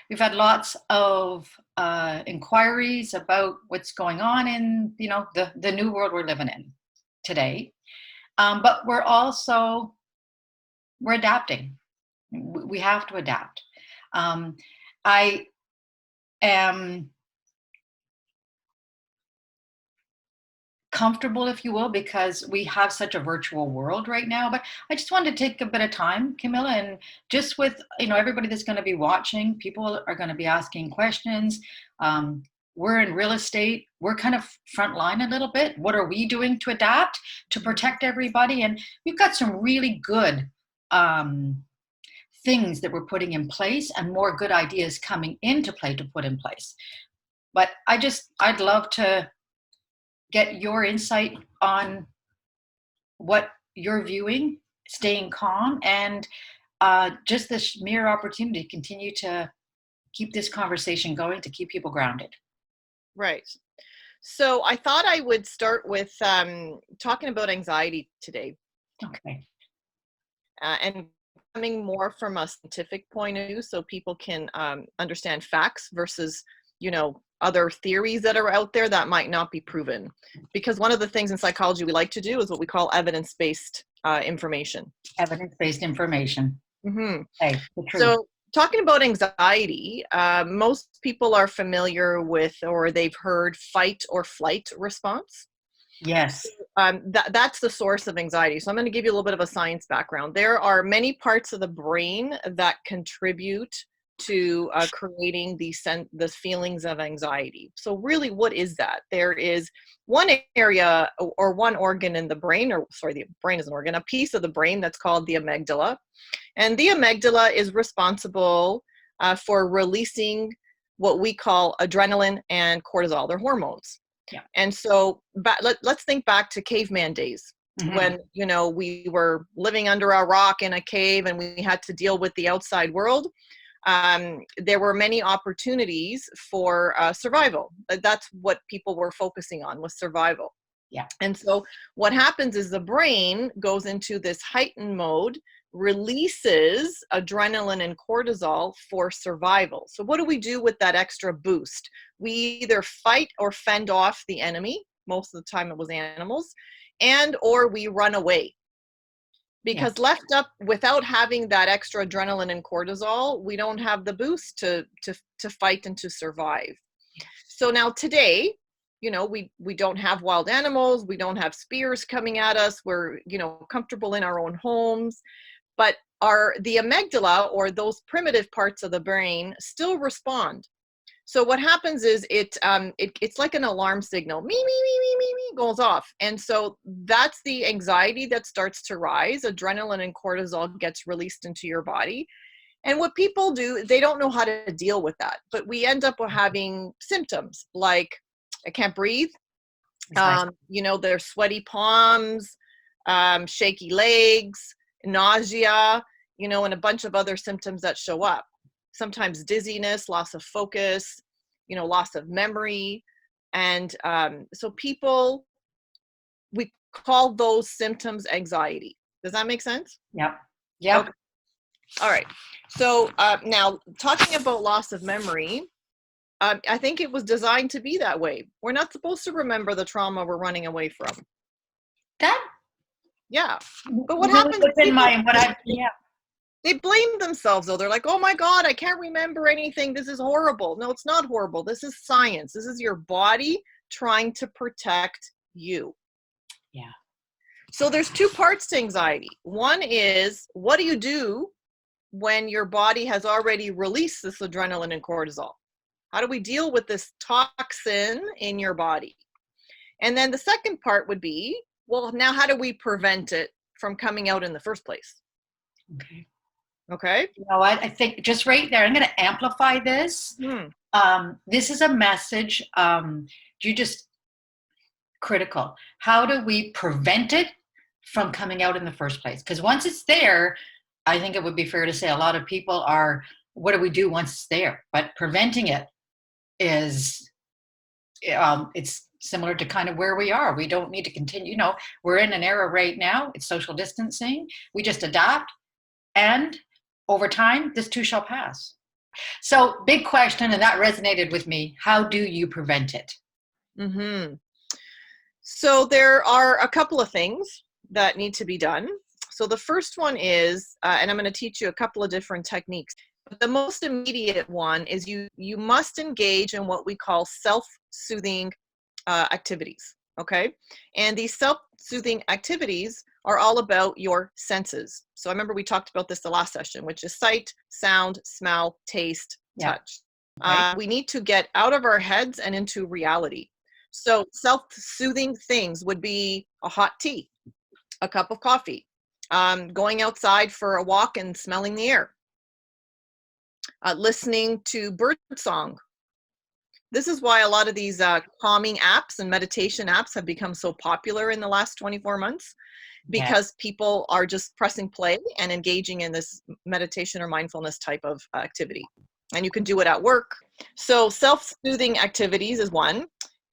we've had lots of inquiries about what's going on in, the new world we're living in today. But we're adapting. We have to adapt. I am comfortable, if you will, because we have such a virtual world right now. But I just wanted to take a bit of time, Camilla, and just with everybody that's going to be watching, people are going to be asking questions. We're in real estate. We're kind of frontline a little bit. What are we doing to adapt, to protect everybody? And we've got some really good things that we're putting in place, and more good ideas coming into play to put in place. But I'd love to get your insight on what you're viewing, staying calm, and just this mere opportunity to continue to keep this conversation going, to keep people grounded. Right. So I thought I would start with talking about anxiety today. Okay. And coming more from a scientific point of view, so people can understand facts versus, other theories that are out there that might not be proven. Because one of the things in psychology we like to do is what we call evidence-based information. Evidence-based information. Mm-hmm. Okay, the truth. So talking about anxiety, most people are familiar with, or they've heard, fight or flight response. Yes. That's the source of anxiety. So I'm going to give you a little bit of a science background. There are many parts of the brain that contribute to creating these feelings of anxiety. So really, what is that? There is one area or one organ in the brain, the brain is an organ, a piece of the brain that's called the amygdala. And the amygdala is responsible for releasing what we call adrenaline and cortisol. They're hormones. Yeah. And so let's think back to caveman days. Mm-hmm. When, we were living under a rock in a cave and we had to deal with the outside world. There were many opportunities for survival. That's what people were focusing on, was survival. Yeah. And so what happens is the brain goes into this heightened mode, releases adrenaline and cortisol for survival. So what do we do with that extra boost? We either fight or fend off the enemy. Most of the time it was animals, or we run away. Because left up without having that extra adrenaline and cortisol, we don't have the boost to fight and to survive. So now today, we don't have wild animals, we don't have spears coming at us, we're, comfortable in our own homes, but the amygdala, or those primitive parts of the brain, still respond. So what happens is it's like an alarm signal, me, goes off. And so that's the anxiety that starts to rise. Adrenaline and cortisol gets released into your body. And what people do, they don't know how to deal with that. But we end up having symptoms like, I can't breathe. Their sweaty palms, shaky legs, nausea, and a bunch of other symptoms that show up. Sometimes dizziness, loss of focus, loss of memory. And so we call those symptoms anxiety. Does that make sense? Yep. Yep. Okay. All right. So now talking about loss of memory, I think it was designed to be that way. We're not supposed to remember the trauma we're running away from. Yeah. But what happens? They blame themselves, though. They're like, oh my God, I can't remember anything. This is horrible. No, it's not horrible. This is science. This is your body trying to protect you. Yeah. So there's two parts to anxiety. One is, what do you do when your body has already released this adrenaline and cortisol? How do we deal with this toxin in your body? And then the second part would be, well, now how do we prevent it from coming out in the first place? Okay. You know what? I think just right there, I'm going to amplify this. This is a message. Critical. How do we prevent it from coming out in the first place? Because once it's there, I think it would be fair to say a lot of people are, what do we do once it's there? But preventing it is, it's similar to kind of where we are. We don't need to continue. We're in an era right now. It's social distancing. We just adapt. And over time, this too shall pass. So big question, and that resonated with me. How do you prevent it? Mm-hmm. So there are a couple of things that need to be done. So the first one is, and I'm going to teach you a couple of different techniques. But the most immediate one is you must engage in what we call self-soothing activities. Okay, and these self-soothing activities are all about your senses. So I remember we talked about this the last session, which is sight, sound, smell, taste, Yeah. touch. Right. We need to get out of our heads and into reality. So self-soothing things would be a hot tea, a cup of coffee, going outside for a walk and smelling the air, listening to bird song. This is why a lot of these calming apps and meditation apps have become so popular in the last 24 months, because people are just pressing play and engaging in this meditation or mindfulness type of activity. And you can do it at work. So self-soothing activities is one.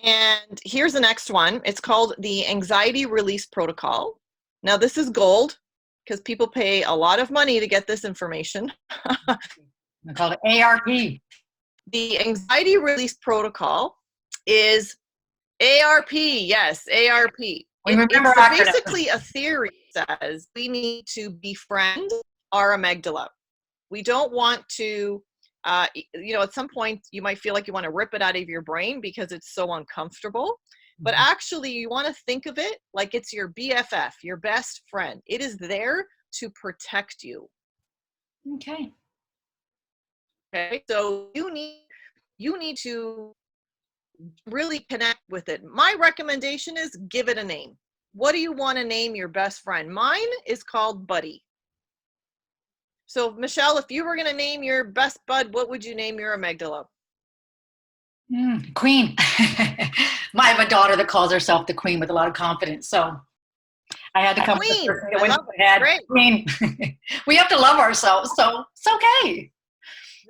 And here's the next one. It's called the anxiety release protocol. Now this is gold because people pay a lot of money to get this information. I call it ARP. The anxiety release protocol is ARP. Yes, ARP. We remember It's acronyms. basically a theory that says we need to befriend our amygdala. We don't want to, at some point you might feel like you want to rip it out of your brain because it's so uncomfortable. But actually you want to think of it like it's your BFF, your best friend. It is there to protect you. Okay. Okay. So you need to really connect with it. My recommendation is give it a name. What do you want to name your best friend? Mine is called Buddy. So Michelle, if you were going to name your best bud, what would you name your amygdala? Queen. I have a daughter that calls herself the queen with a lot of confidence. So I had to come up with Queen. a I love it. Great. Queen. We have to love ourselves. So it's okay.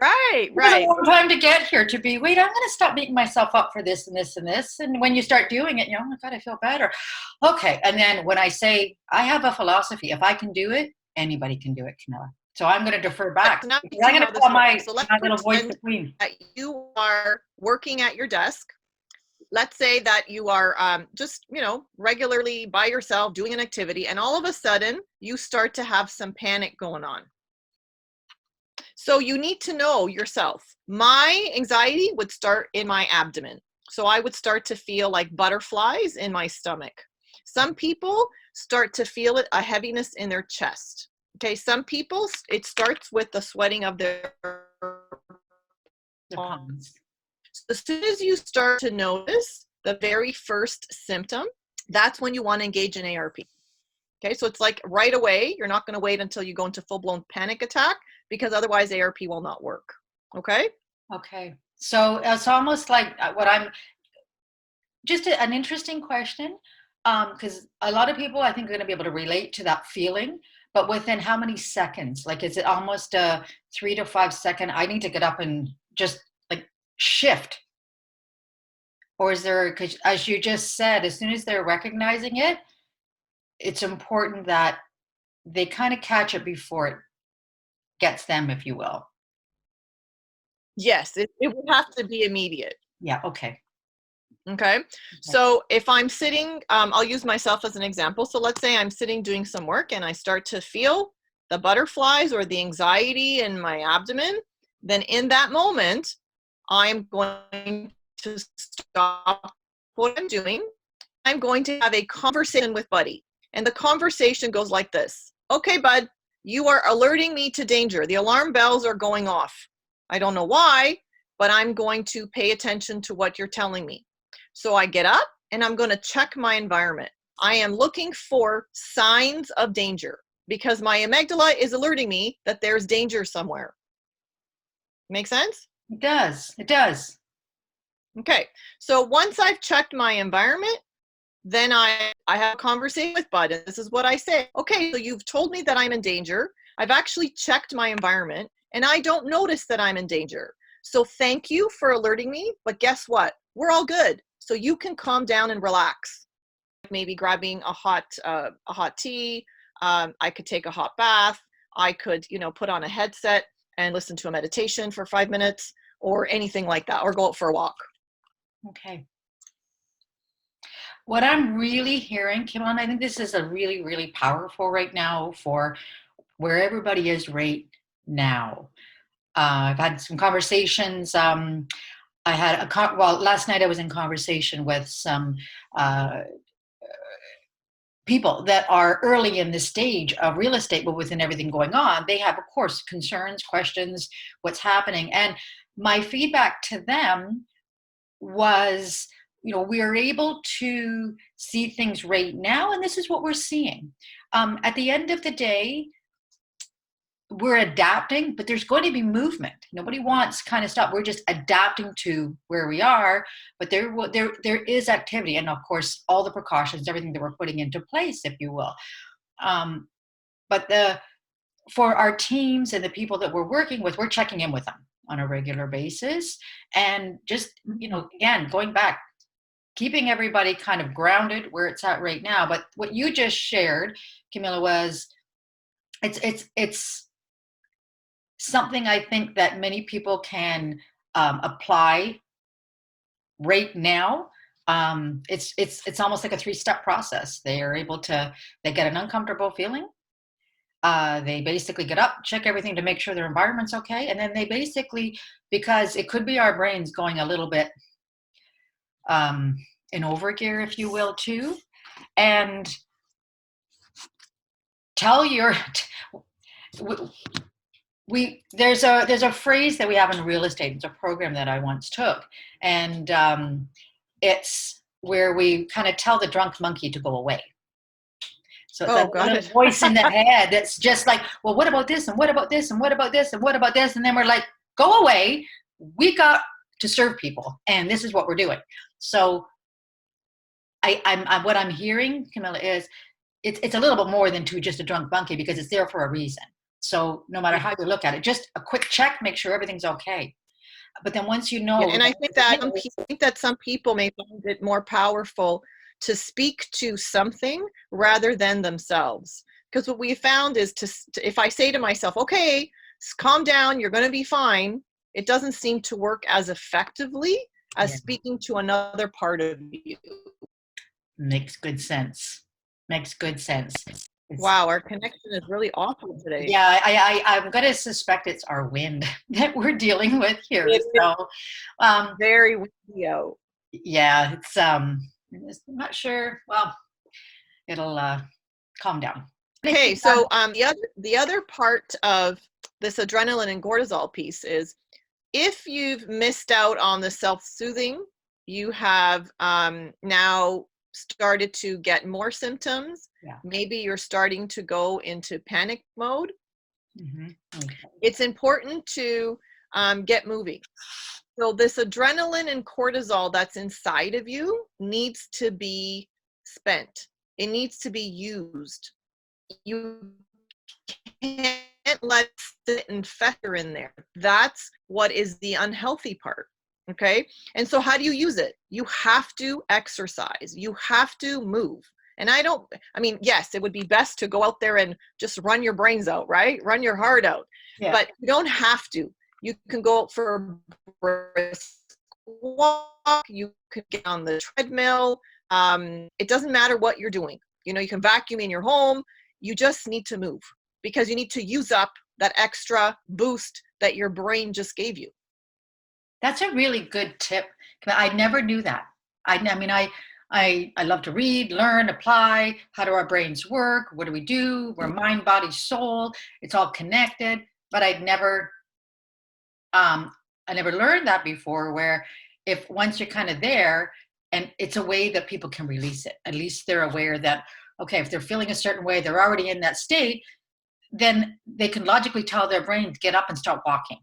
Right, It was a right. long time to get here to be, wait, I'm going to stop beating myself up for this and this and this. And when you start doing it, oh my God, I feel better. Okay. And then when I say, I have a philosophy, if I can do it, anybody can do it, Camilla. So I'm going to defer back. So now I'm going to call my little voice the pretend queen. that you are working at your desk. Let's say that you are just, regularly by yourself doing an activity, and all of a sudden you start to have some panic going on. So you need to know yourself. My anxiety would start in my abdomen. So I would start to feel like butterflies in my stomach. Some people start to feel a heaviness in their chest. Okay, some people, it starts with the sweating of their palms. So as soon as you start to notice the very first symptom, that's when you want to engage in ARP. Okay, so it's like right away. You're not going to wait until you go into full-blown panic attack, because otherwise ARP will not work. Okay? Okay. So it's almost like what I'm, just an interesting question, because a lot of people I think are going to be able to relate to that feeling, but within how many seconds? Like, is it almost a 3 to 5 second, I need to get up and just like shift? Or is there, because as you just said, as soon as they're recognizing it, it's important that they kind of catch it before it gets them, if you will. Yes, it would have to be immediate. Yeah, okay. Okay. So if I'm sitting, I'll use myself as an example. So let's say I'm sitting doing some work and I start to feel the butterflies or the anxiety in my abdomen, then in that moment, I'm going to stop what I'm doing. I'm going to have a conversation with Buddy. And the conversation goes like this. Okay, bud, you are alerting me to danger. The alarm bells are going off. I don't know why, but I'm going to pay attention to what you're telling me. So I get up and I'm going to check my environment. I am looking for signs of danger because my amygdala is alerting me that there's danger somewhere. Make sense? It does. It does. Okay. So once I've checked my environment, then I have a conversation with Bud, and this is what I say. Okay, so you've told me that I'm in danger. I've actually checked my environment, and I don't notice that I'm in danger. So thank you for alerting me, but guess what? We're all good. So you can calm down and relax. Maybe grabbing a hot tea. I could take a hot bath. I could, put on a headset. and listen to a meditation for 5 minutes or anything like that, or go out for a walk. Okay. What I'm really hearing, Kim, and I think this is a really, really powerful right now for where everybody is right now. I've had some conversations. I had last night I was in conversation with some uh, people that are early in the stage of real estate, but within everything going on, they have, of course, concerns, questions, what's happening. And my feedback to them was, we are able to see things right now, and this is what we're seeing. At the end of the day, we're adapting, but there's going to be movement. Nobody wants kind of stuff. We're just adapting to where we are, but there is activity, and of course, all the precautions, everything that we're putting into place, if you will. But for our teams and the people that we're working with, we're checking in with them on a regular basis, and just again, going back, keeping everybody kind of grounded where it's at right now. But what you just shared, Camilla, was it's something I think that many people can apply right now. It's almost like a 3-step process. They get an uncomfortable feeling. They basically get up, check everything to make sure their environment's okay, and then they basically, because it could be our brains going a little bit in overgear, if you will, too, and tell your there's a phrase that we have in real estate. It's a program that I once took, and it's where we kind of tell the drunk monkey to go away. So it's that little voice in the head that's just like, well, what about this, and what about this, and what about this, and what about this, and then we're like, go away. We got to serve people, and this is what we're doing. So I'm what I'm hearing, Camilla, is it's a little bit more than just a drunk monkey, because it's there for a reason. So no matter how you look at it, just a quick check, make sure everything's okay. But then once you know, and I think that some people may find it more powerful to speak to something rather than themselves. Because what we found is if I say to myself, okay, calm down, you're going to be fine, it doesn't seem to work as effectively as speaking to another part of you. Makes good sense. Wow, our connection is really awful today. Yeah, I'm going to suspect it's our wind that we're dealing with here. So, very windy out. Yeah, I'm not sure. Well, it'll calm down. Okay, so the other part of this adrenaline and cortisol piece is, if you've missed out on the self-soothing, you have now started to get more symptoms. Yeah. Maybe you're starting to go into panic mode. Mm-hmm. Okay. It's important to get moving. So this adrenaline and cortisol that's inside of you needs to be spent. It needs to be used. You can't let it sit and fester in there. That's what is the unhealthy part. Okay. And so how do you use it? You have to exercise. You have to move. And yes, it would be best to go out there and just run your brains out, right? Run your heart out. Yeah. But you don't have to. You can go out for a brisk walk. You can get on the treadmill. It doesn't matter what you're doing. You can vacuum in your home. You just need to move, because you need to use up that extra boost that your brain just gave you. That's a really good tip. I never knew that. I love to read, learn, apply. How do our brains work? What do we do? We're mind, body, soul. It's all connected. But I never learned that before, where if once you're kind of there, and it's a way that people can release it. At least they're aware that, okay, if they're feeling a certain way, they're already in that state, then they can logically tell their brain to get up and start walking.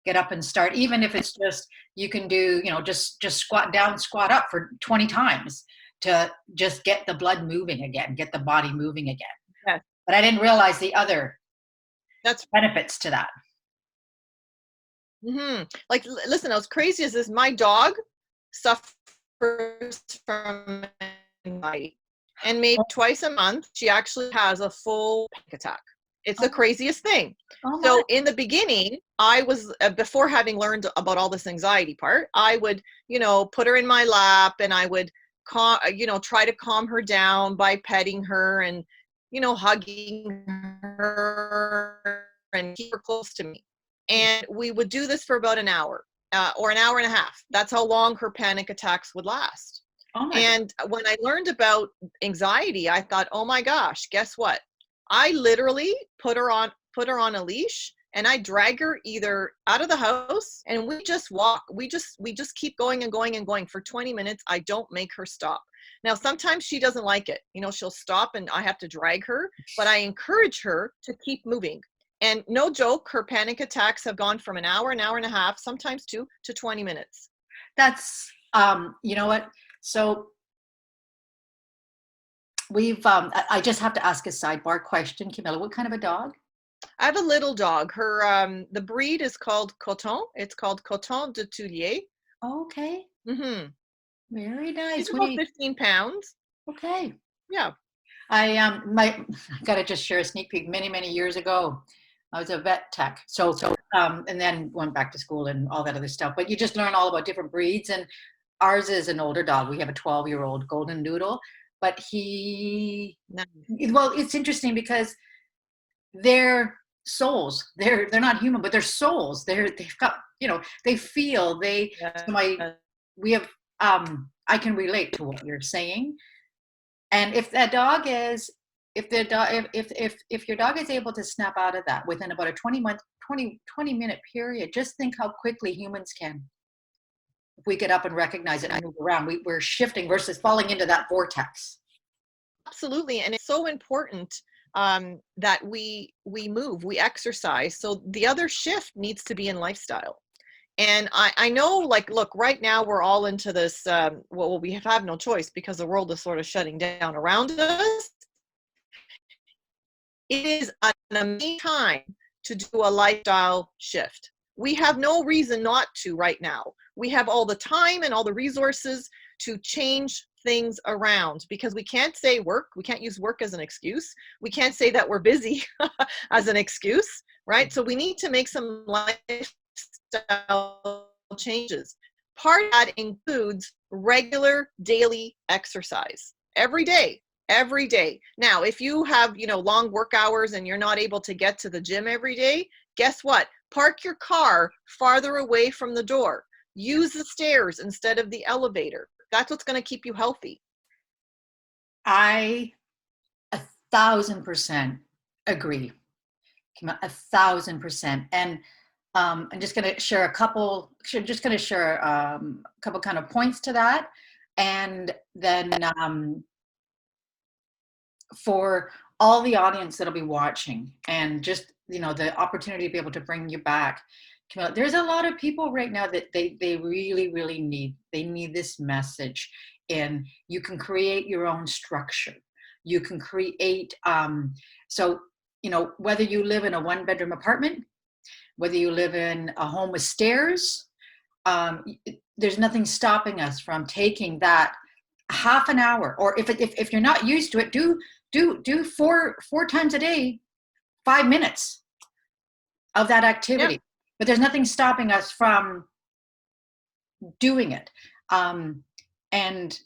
Get up and start, even if it's just, you can do, just squat down, squat up for 20 times to just get the blood moving again, get the body moving again. Yes. But I didn't realize the other benefits to that. Mm-hmm. Like, listen, as crazy as this, my dog suffers from anxiety, and maybe twice a month she actually has a full panic attack. It's the Oh, craziest thing. oh my. So in the beginning, I was, before having learned about all this anxiety part, I would, put her in my lap and I would, try to calm her down by petting her and, hugging her and keep her close to me. And we would do this for about an hour, or an hour and a half. That's how long her panic attacks would last. Oh my God. And when I learned about anxiety, I thought, oh my gosh, guess what? I literally put her on a leash and I drag her either out of the house and we just walk. We just keep going and going and going for 20 minutes. I don't make her stop. Now, sometimes she doesn't like it. She'll stop and I have to drag her, but I encourage her to keep moving. And no joke, her panic attacks have gone from an hour and a half, sometimes two, to 20 minutes. That's, you know what? So I just have to ask a sidebar question, Camilla. What kind of a dog? I have a little dog. The breed is called Coton. It's called Coton de Tulier. Okay. Mm-hmm. Very She's nice. about 15 pounds. Okay. Yeah. I gotta just share a sneak peek. Many years ago, I was a vet tech. And then went back to school and all that other stuff. But you just learn all about different breeds. And ours is an older dog. We have a 12-year-old golden doodle, but Nice. well, it's interesting because they're souls. They're not human, but they're souls. They've got, they feel, Yeah. so we have, I can relate to what you're saying. And if that dog is, if the dog, if your dog is able to snap out of that within about a 20-minute period, just think how quickly humans can. If we get up and recognize it and move around, we're shifting versus falling into that vortex. Absolutely. And it's so important that we move, we exercise. So the other shift needs to be in lifestyle. And I know, like, look, right now we're all into this, well, we have no choice because the world is sort of shutting down around us. It is an amazing time to do a lifestyle shift. We have no reason not to right now. We have all the time and all the resources to change things around because we can't say work. We can't use work as an excuse. We can't say that we're busy as an excuse, right? So we need to make some lifestyle changes. Part of that includes regular daily exercise every day. Every day. Now, if you have, long work hours and you're not able to get to the gym every day, guess what? Park your car farther away from the door. Use the stairs instead of the elevator. That's what's going to keep you healthy. I 1,000% agree. 1,000%. And I'm just going to share a couple kind of points to that. And then for all the audience that'll be watching and just, the opportunity to be able to bring you back. Camilla, there's a lot of people right now that they really need this message. And you can create your own structure. You can create, so, whether you live in a 1-bedroom apartment, whether you live in a home with stairs, there's nothing stopping us from taking that half an hour, or if you're not used to it, do four times a day, 5 minutes of that activity. Yep. But there's nothing stopping us from doing it. And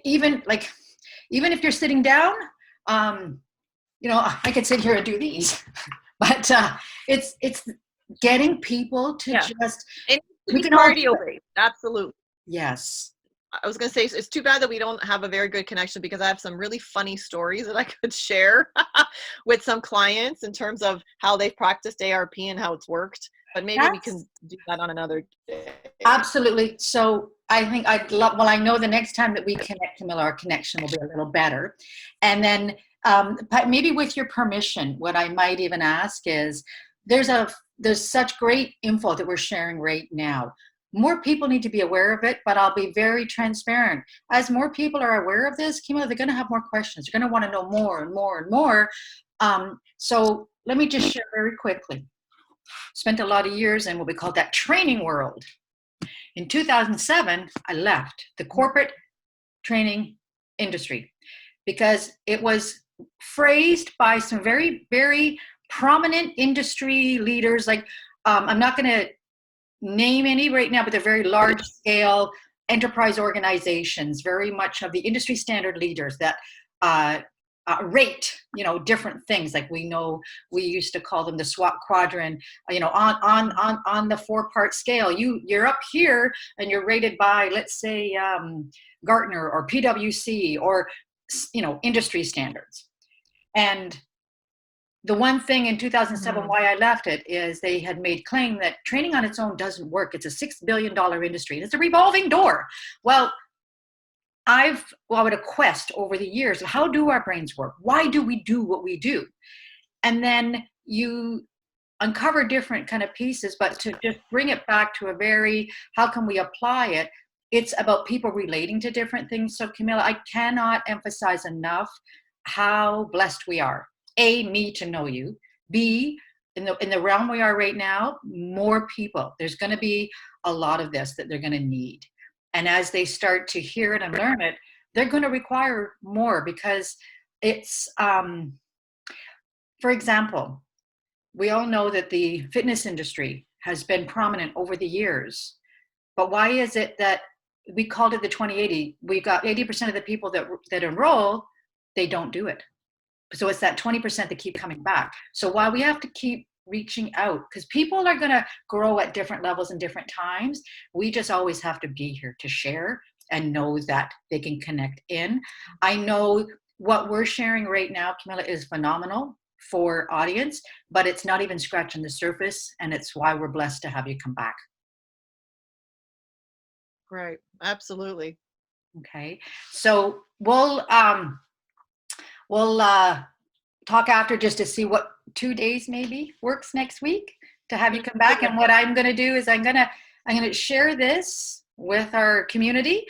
even if you're sitting down, I could sit here and do these, but it's getting people to just. And We can cardio based. Absolutely. Yes. I was going to say, it's too bad that we don't have a very good connection because I have some really funny stories that I could share with some clients in terms of how they've practiced ARP and how it's worked. But maybe we can do that on another day. Absolutely. So I think I know the next time that we connect, Camilla, our connection will be a little better. And then maybe with your permission, what I might even ask is there's such great info that we're sharing right now. More people need to be aware of it, but I'll be very transparent. As more people are aware of this, Camilla, they're going to have more questions. They're going to want to know more and more and more. So let me just share very quickly. Spent a lot of years in what we call that training world. In 2007, I left the corporate training industry because it was phrased by some very, very prominent industry leaders. Like, I'm not going to name any right now, but they're very large scale enterprise organizations, very much of the industry standard leaders that rate, different things. Like, we know we used to call them the SWOT quadrant, on the 4-part scale. You're up here and you're rated by, let's say, Gartner or PwC or, industry standards. And the one thing in 2007 why I left it is they had made claim that training on its own doesn't work. It's a $6 billion industry and it's a revolving door. Well, I would a quest over the years of how do our brains work? Why do we do what we do? And then you uncover different kind of pieces, but to just bring it back to a very, how can we apply it? It's about people relating to different things. So Camilla, I cannot emphasize enough how blessed we are. A, me to know you. B, in the realm we are right now, more people. There's going to be a lot of this that they're going to need. And as they start to hear it and learn it, they're going to require more because it's, for example, we all know that the fitness industry has been prominent over the years. But why is it that we called it the 2080? We got 80% of the people that enroll, they don't do it. So it's that 20% that keep coming back. So while we have to keep reaching out, because people are going to grow at different levels and different times, we just always have to be here to share and know that they can connect in. I know what we're sharing right now, Camilla, is phenomenal for audience, but it's not even scratching the surface, and it's why we're blessed to have you come back. Right, absolutely. Okay, so we'll talk after just to see what 2 days maybe works next week to have you come back. And what I'm going to do is I'm going to share this with our community.